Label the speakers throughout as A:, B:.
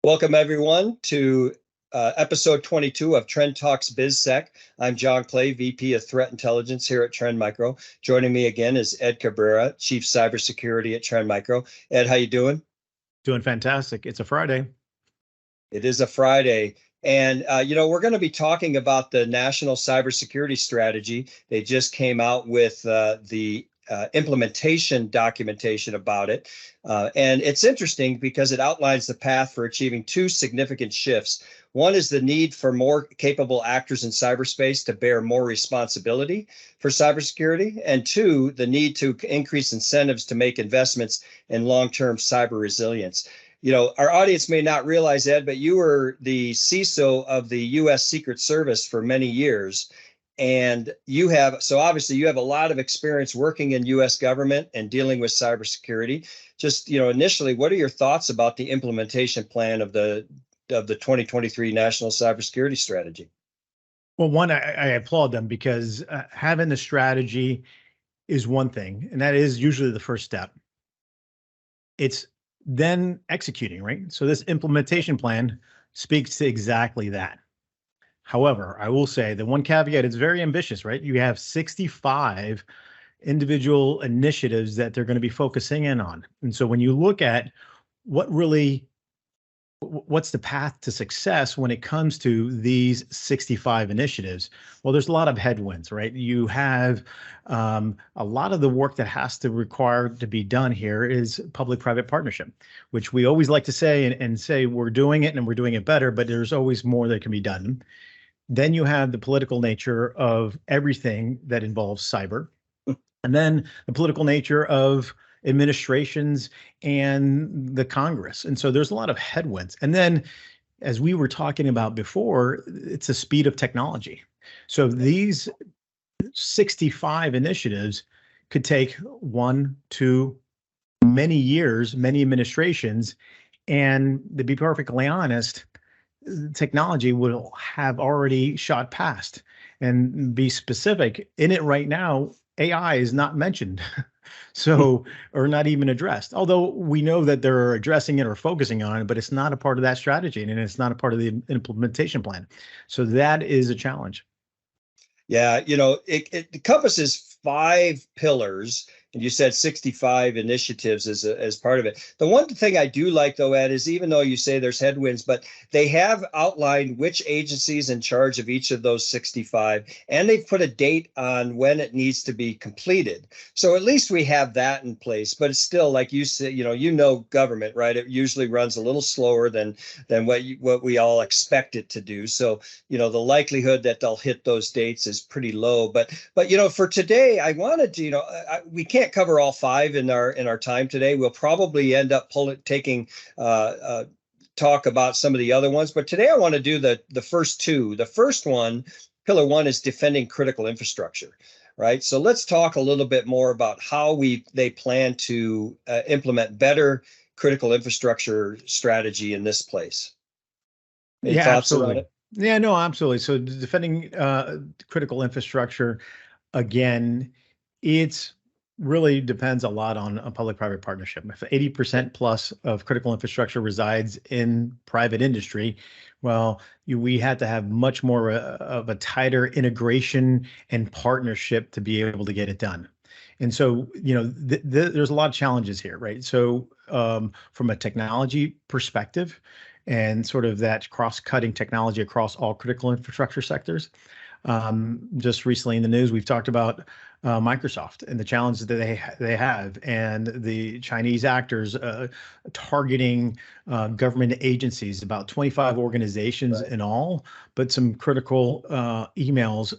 A: Welcome, everyone, to episode 22 of Trend Talks BizSec. I'm Jon Clay, VP of Threat Intelligence here at Trend Micro. Joining me again is Ed Cabrera, Chief Cybersecurity at Trend Micro. Ed, how you doing?
B: Doing fantastic. It's a Friday.
A: It is a Friday. And, we're going to be talking about the National Cybersecurity Strategy. They just came out with the implementation documentation about it. And it's interesting because it outlines the path for achieving two significant shifts. One is the need for more capable actors in cyberspace to bear more responsibility for cybersecurity. And two, the need to increase incentives to make investments in long-term cyber resilience. Our audience may not realize, Ed, but you were the CISO of the U.S. Secret Service for many years. And obviously you have a lot of experience working in U.S. government and dealing with cybersecurity. Just, initially, what are your thoughts about the implementation plan of the 2023 National Cybersecurity Strategy?
B: Well, one, I applaud them because having the strategy is one thing, and that is usually the first step. It's then executing, right? So this implementation plan speaks to exactly that. However, I will say the one caveat, it's very ambitious, right? You have 65 individual initiatives that they're going to be focusing in on. And so when you look at what's the path to success when it comes to these 65 initiatives? Well, there's a lot of headwinds, right? You have a lot of the work that has to require to be done here is public-private partnership, which we always like to say and say we're doing it and we're doing it better, but there's always more that can be done. Then you have the political nature of everything that involves cyber, and then the political nature of administrations and the Congress. And so there's a lot of headwinds. And then, as we were talking about before, it's the speed of technology. So these 65 initiatives could take 1, 2, many years, many administrations. And to be perfectly honest, technology will have already shot past. And be specific, in it right now, AI is not mentioned. Or not even addressed, although we know that they're addressing it or focusing on it, but it's not a part of that strategy and it's not a part of the implementation plan. So that is a challenge.
A: Yeah, it encompasses 5 pillars, and you said 65 initiatives as part of it. The one thing I do like, though, Ed, is even though you say there's headwinds, but they have outlined which agencies in charge of each of those 65, and they've put a date on when it needs to be completed. So at least we have that in place, but it's still, like you said, government, right? It usually runs a little slower than what we all expect it to do. So, the likelihood that they'll hit those dates is pretty low. But for today, I wanted to, we can't cover all 5 in our time today. We'll probably end up taking talk about some of the other ones. But today I want to do the first 2. The first one, pillar 1, is defending critical infrastructure. Right. So let's talk a little bit more about how they plan to implement better critical infrastructure strategy in this place. Any thoughts
B: absolutely.
A: on it?
B: Yeah, no, absolutely. So defending critical infrastructure, again, it really depends a lot on a public-private partnership. If 80% plus of critical infrastructure resides in private industry, well, we had to have much more of a tighter integration and partnership to be able to get it done. And so, there's a lot of challenges here, right? So from a technology perspective, and sort of that cross-cutting technology across all critical infrastructure sectors. Just recently in the news, we've talked about Microsoft and the challenges that they have, and the Chinese actors targeting government agencies, about 25 organizations in all, but some critical emails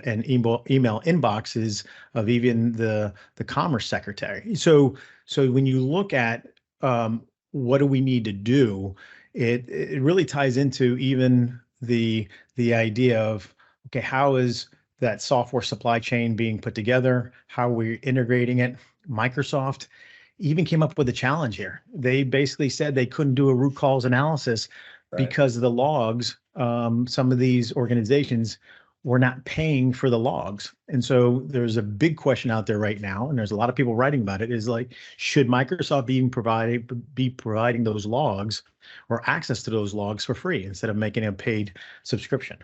B: and email inboxes of even the Commerce Secretary. So when you look at what do we need to do, it really ties into even the idea of, okay, how is that software supply chain being put together? How are we integrating it? Microsoft even came up with a challenge here. They basically said they couldn't do a root cause analysis because of the logs. Some of these organizations we're not paying for the logs. And so there's a big question out there right now, and there's a lot of people writing about it, is like, should Microsoft be providing those logs or access to those logs for free instead of making a paid subscription?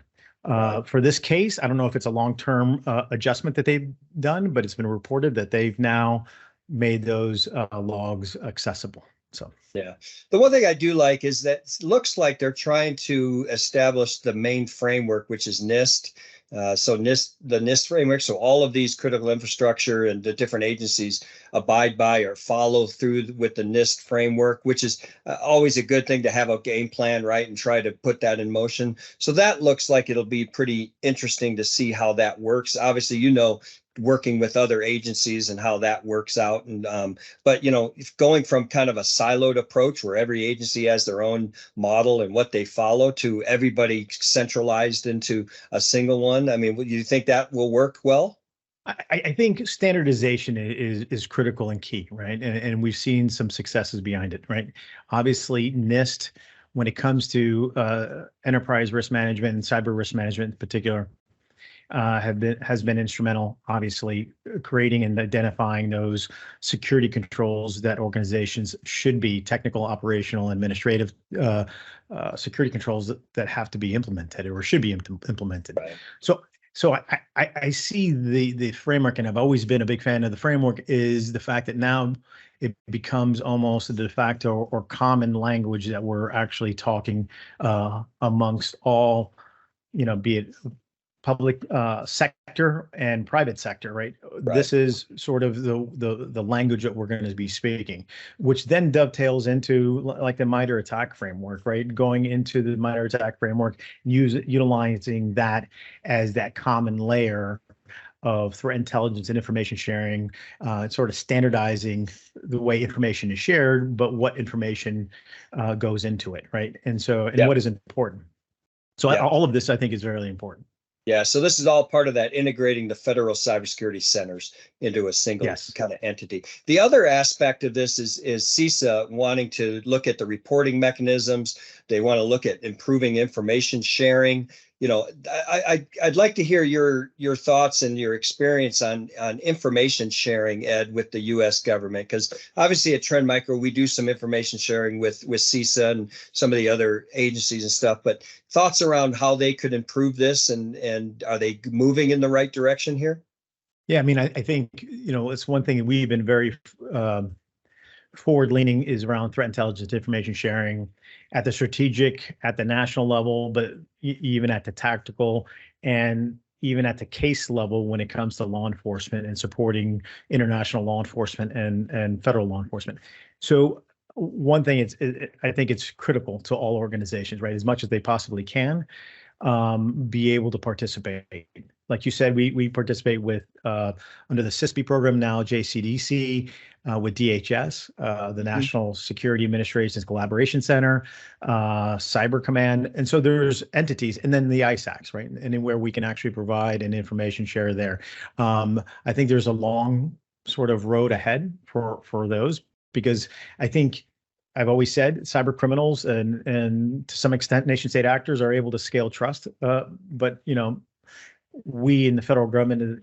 B: For this case, I don't know if it's a long-term adjustment that they've done, but it's been reported that they've now made those logs accessible. So
A: yeah, the one thing I do like is that it looks like they're trying to establish the main framework, which is NIST. So the NIST framework, so all of these critical infrastructure and the different agencies abide by or follow through with the NIST framework, which is always a good thing to have a game plan, right, and try to put that in motion. So that looks like it'll be pretty interesting to see how that works. Obviously, working with other agencies and how that works out. And but if going from kind of a siloed approach where every agency has their own model and what they follow to everybody centralized into a single one, I mean, you think that will work well?
B: I think standardization is critical and key, right? And we've seen some successes behind it, right? Obviously, NIST, when it comes to enterprise risk management and cyber risk management in particular, has been instrumental, obviously, creating and identifying those security controls that organizations should be, technical, operational, administrative security controls that have to be implemented or should be implemented.
A: Right.
B: So I see the framework, and I've always been a big fan of the framework, is the fact that now it becomes almost a de facto or common language that we're actually talking amongst all, be it public sector and private sector, right? This is sort of the language that we're going to be speaking, which then dovetails into like the MITRE ATT&CK framework, right? Going into the MITRE ATT&CK framework, utilizing that as that common layer of threat intelligence and information sharing, sort of standardizing the way information is shared, but what information goes into it, right? And so, what is important. So all of this, I think, is very important.
A: Yeah, so this is all part of that integrating the federal cybersecurity centers into a single kind of entity. The other aspect of this is CISA wanting to look at the reporting mechanisms. They want to look at improving information sharing. I'd like to hear your thoughts and your experience on information sharing, Ed, with the U.S. government, because obviously at Trend Micro we do some information sharing with CISA and some of the other agencies and stuff. But thoughts around how they could improve this, and are they moving in the right direction here?
B: Yeah, I mean, I think it's one thing that we've been very forward-leaning is around threat intelligence, information sharing at the strategic, at the national level, but even at the tactical and even at the case level when it comes to law enforcement and supporting international law enforcement and federal law enforcement. So one thing, I think it's critical to all organizations, right, as much as they possibly can, be able to participate. Like you said, we participate with under the CISP program now, JCDC, with DHS, the National Security Administration's Collaboration Center, Cyber Command. And so there's entities, and then the ISACs, right? And where we can actually provide an information share there. I think there's a long sort of road ahead for those, because I think I've always said cyber criminals and to some extent nation state actors are able to scale trust. But, we in the federal government,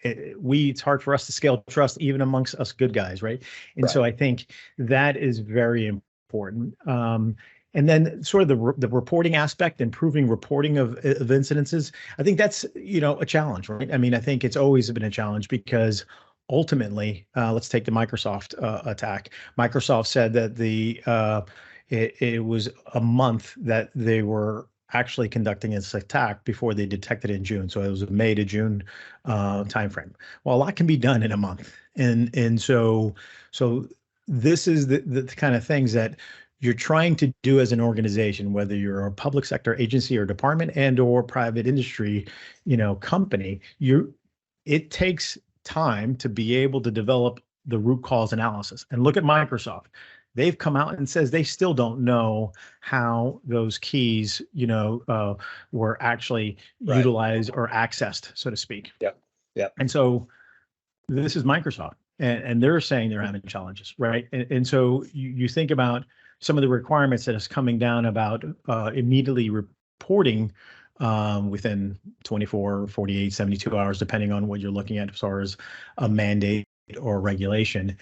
B: it's hard for us to scale trust even amongst us good guys, right? And so I think that is very important. And then sort of the reporting aspect, improving reporting of incidences, I think that's, a challenge, right? I mean, I think it's always been a challenge because ultimately, let's take the Microsoft attack. Microsoft said that it was a month that they were actually conducting this attack before they detected it in June. So it was a May to June timeframe. Well, a lot can be done in a month, and so this is the kind of things that you're trying to do as an organization, whether you're a public sector agency or department and or private industry, company. It takes time to be able to develop the root cause analysis. And look at Microsoft. They've come out and says they still don't know how those keys, were actually utilized or accessed, so to speak.
A: Yeah.
B: And so this is Microsoft, and they're saying they're having challenges, right? And so you think about some of the requirements that is coming down about immediately reporting within 24, 48, 72 hours, depending on what you're looking at as far as a mandate or regulation.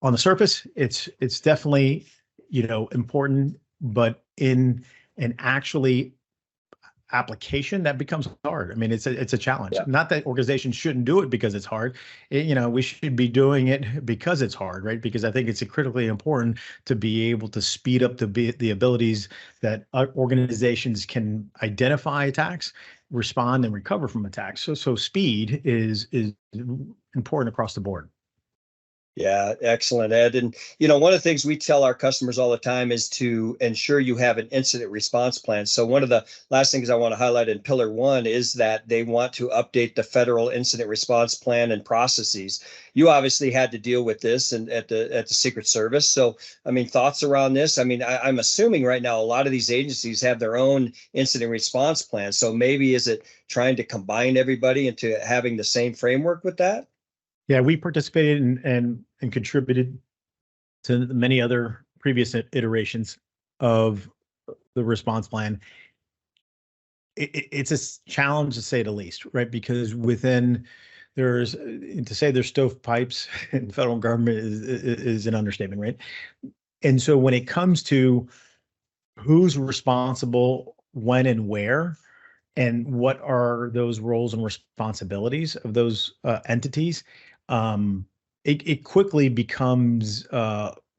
B: On the surface, it's definitely, important, but in an actually application, that becomes hard. I mean, it's a challenge.
A: Yeah.
B: Not that organizations shouldn't do it because it's hard. We should be doing it because it's hard, right? Because I think it's critically important to be able to speed up the abilities that organizations can identify attacks, respond, and recover from attacks. So speed is important across the board.
A: Yeah, excellent, Ed. And one of the things we tell our customers all the time is to ensure you have an incident response plan. So one of the last things I want to highlight in Pillar 1 is that they want to update the federal incident response plan and processes. You obviously had to deal with this and at the Secret Service. So, I mean, thoughts around this? I mean, I'm assuming right now a lot of these agencies have their own incident response plan. So maybe is it trying to combine everybody into having the same framework with that?
B: Yeah, we participated and contributed to many other previous iterations of the response plan. It's a challenge to say the least, right? Because to say there's stovepipes in the federal government is an understatement, right? And so when it comes to who's responsible when and where, and what are those roles and responsibilities of those entities, it quickly becomes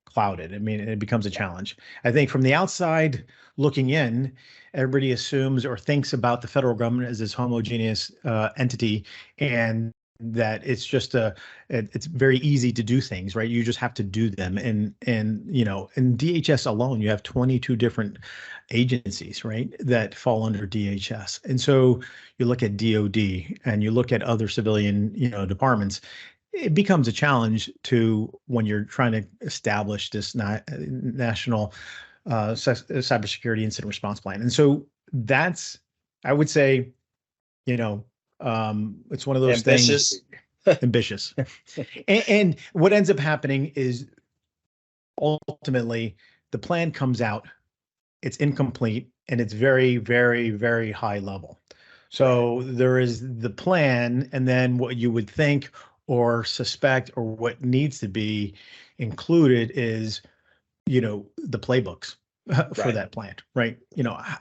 B: clouded. I mean, it becomes a challenge. I think from the outside looking in, everybody assumes or thinks about the federal government as this homogeneous entity, and that it's just it's very easy to do things, right? You just have to do them. And in DHS alone, you have 22 different agencies, right, that fall under DHS. And so you look at DOD and you look at other civilian, departments. It becomes a challenge when you're trying to establish this national cybersecurity incident response plan. And so I would say, it's one of those
A: ambitious
B: things. Ambitious. and what ends up happening is ultimately the plan comes out, it's incomplete, and it's very, very, very high level. So there is the plan, and then what you would think or suspect or what needs to be included is, the playbooks for that plan, right?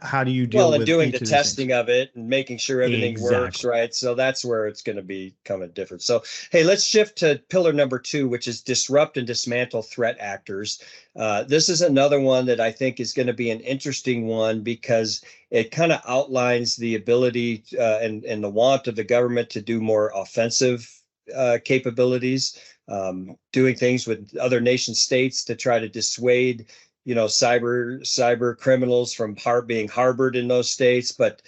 B: How do you deal with
A: doing
B: each
A: the
B: of these
A: testing
B: things?
A: of it and making sure everything works,
B: Exactly.
A: right? So that's where it's going to be kind of different. So, hey, let's shift to pillar number 2, which is disrupt and dismantle threat actors. This is another one that I think is going to be an interesting one because it kind of outlines the ability and the want of the government to do more offensive capabilities, doing things with other nation states to try to dissuade cyber criminals from being harbored in those states. But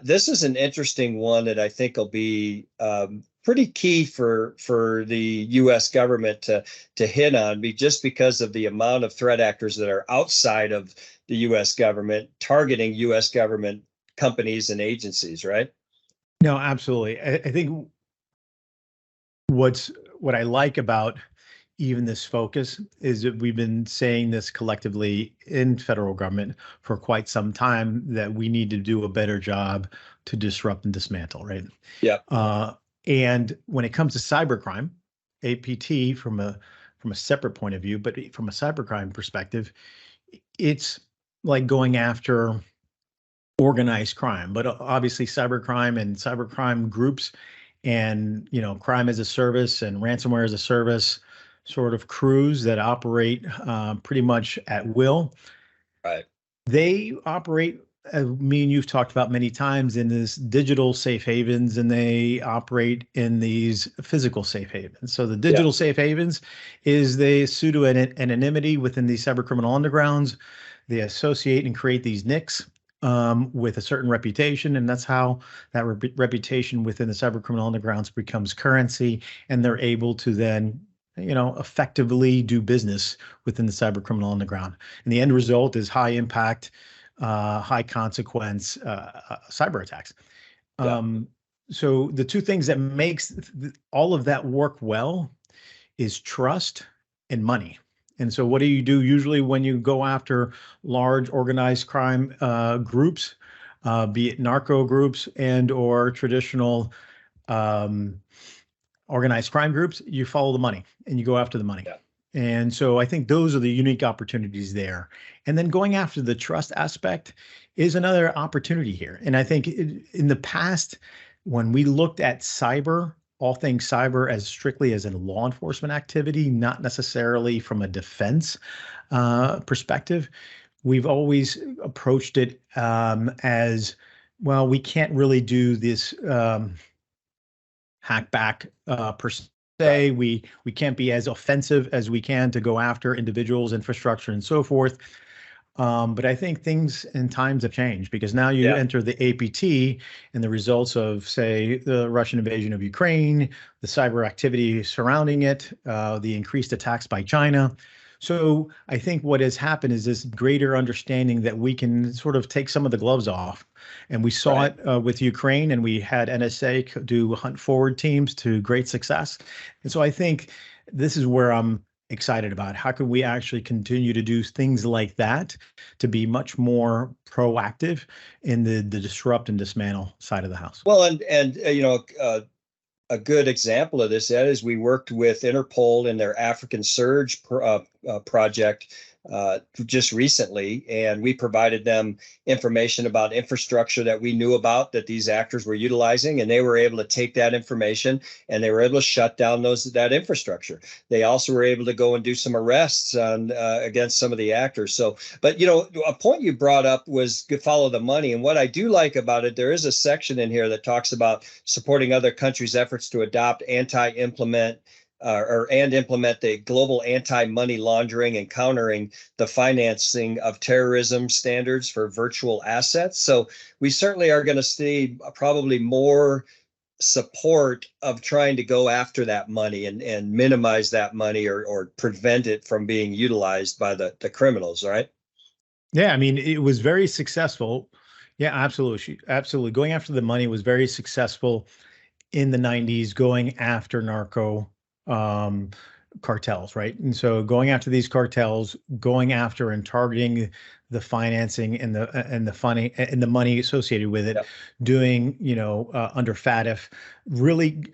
A: this is an interesting one that I think will be pretty key for the U.S. government to hit on, just because of the amount of threat actors that are outside of the U.S. government targeting U.S. government companies and agencies, right?
B: No, absolutely. I think what I like about even this focus is that we've been saying this collectively in federal government for quite some time, that we need to do a better job to disrupt and dismantle, right?
A: Yeah.
B: And when it comes to cybercrime, APT from a separate point of view, but from a cybercrime perspective, it's like going after organized crime, but obviously cybercrime and cybercrime groups and crime as a service and ransomware as a service sort of crews that operate pretty much at will.
A: Right.
B: They operate, me and you've talked about many times, in this digital safe havens, and they operate in these physical safe havens. So the digital safe havens is the pseudo anonymity within these cyber criminal undergrounds. They associate and create these NICs with a certain reputation, and that's how that reputation within the cyber criminal undergrounds becomes currency, and they're able to then effectively do business within the cyber criminal underground. And the end result is high impact, high consequence cyber attacks. So the two things that makes all of that work well is trust and money. And so what do you do usually when you go after large organized crime groups? be it narco groups and or traditional um, organized crime groups, you follow the money and you go after the money.
A: Yeah.
B: And so I think those are the unique opportunities there. And then going after the trust aspect is another opportunity here. And I think in the past, when we looked at cyber, all things cyber as strictly as a law enforcement activity, not necessarily from a defense perspective, we've always approached it as, well, we can't really do this hack back per se.
A: Right.
B: We can't be as offensive as we can to go after individuals, infrastructure, and so forth. But I think things and times have changed because now you
A: Yeah.
B: enter the APT and the results of, say, the Russian invasion of Ukraine, the cyber activity surrounding it, the increased attacks by China. So I think what has happened is this greater understanding that we can sort of take some of the gloves off. And we saw
A: Right.
B: it with Ukraine, and we had NSA do hunt forward teams to great success. And so I think this is where I'm excited about. How can we actually continue to do things like that to be much more proactive in the disrupt and dismantle side of the house?
A: Well, and a good example of this, Ed, is we worked with Interpol in their African Surge project just recently, and we provided them information about infrastructure that we knew about that these actors were utilizing, and they were able to take that information and they were able to shut down that infrastructure. They also were able to go and do some arrests on against some of the actors. So, but a point you brought up was follow the money, and what I do like about it, there is a section in here that talks about supporting other countries' efforts to adopt anti-implement and implement the global anti-money laundering and countering the financing of terrorism standards for virtual assets. So we certainly are going to see probably more support of trying to go after that money and minimize that money or prevent it from being utilized by the criminals, right?
B: Yeah, I mean, it was very successful. Yeah, absolutely. Absolutely. Going after the money was very successful in the 90s, going after narco um, cartels, right? And so going after these cartels, going after and targeting the financing and the funny and the money associated with it,
A: Yep.
B: doing, under FATF, really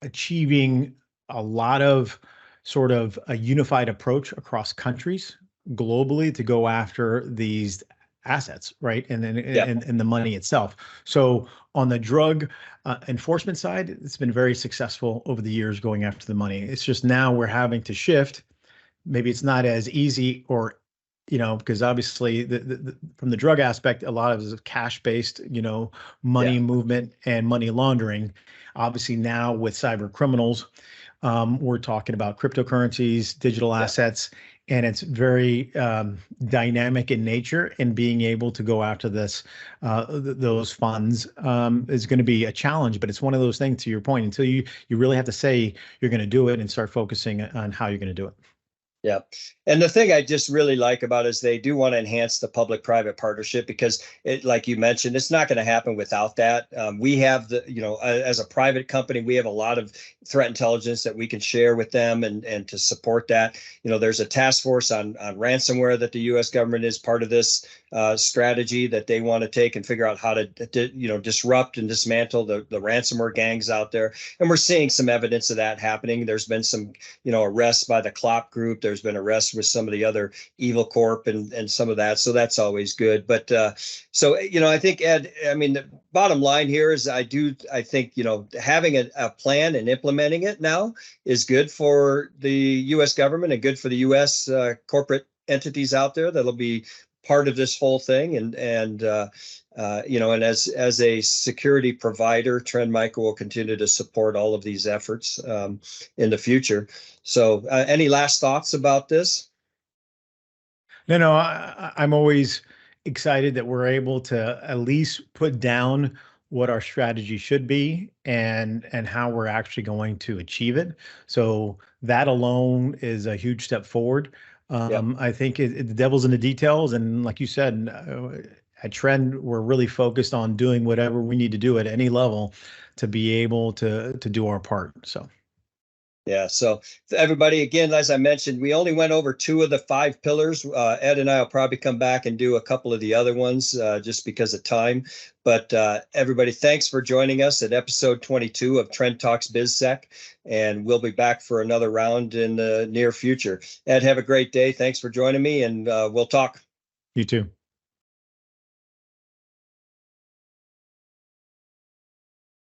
B: achieving a lot of sort of a unified approach across countries globally to go after these assets, right? And then
A: Yep.
B: and the money itself. So on the drug enforcement side, it's been very successful over the years going after the money. It's just now we're having to shift. Maybe it's not as easy or because obviously from the drug aspect, a lot of it is cash-based,
A: Yeah.
B: money movement and money laundering. Obviously now with cyber criminals, we're talking about cryptocurrencies, digital
A: Yeah.
B: assets, and it's very dynamic in nature. And being able to go after those funds is going to be a challenge. But it's one of those things, to your point, until you really have to say you're going to do it and start focusing on how you're going to do it.
A: Yeah. And the thing I just really like about it is they do want to enhance the public-private partnership because like you mentioned, it's not going to happen without that. We have as a private company, we have a lot of threat intelligence that we can share with them and to support that. There's a task force on ransomware that the U.S. government is part of this strategy that they want to take and figure out how to disrupt and dismantle the ransomware gangs out there. And we're seeing some evidence of that happening. There's been some, arrests by the Klopp group. There's been arrests with some of the other Evil Corp and some of that. So that's always good. But I think, Ed, I mean, the bottom line here is I think, having a plan and implementing it now is good for the U.S. government and good for the U.S. Corporate entities out there that'll be part of this whole thing. And as a security provider, Trend Micro will continue to support all of these efforts in the future. So any last thoughts about this?
B: No, I'm always excited that we're able to at least put down what our strategy should be and how we're actually going to achieve it. So that alone is a huge step forward.
A: Yeah.
B: I think the devil's in the details, and like you said, at Trend, we're really focused on doing whatever we need to do at any level to be able to do our part. So.
A: Yeah. So everybody, again, as I mentioned, we only went over 2 of the 5 pillars. Ed and I will probably come back and do a couple of the other ones just because of time. But everybody, thanks for joining us at episode 22 of Trend Talks BizSec. And we'll be back for another round in the near future. Ed, have a great day. Thanks for joining me, and we'll talk.
B: You too.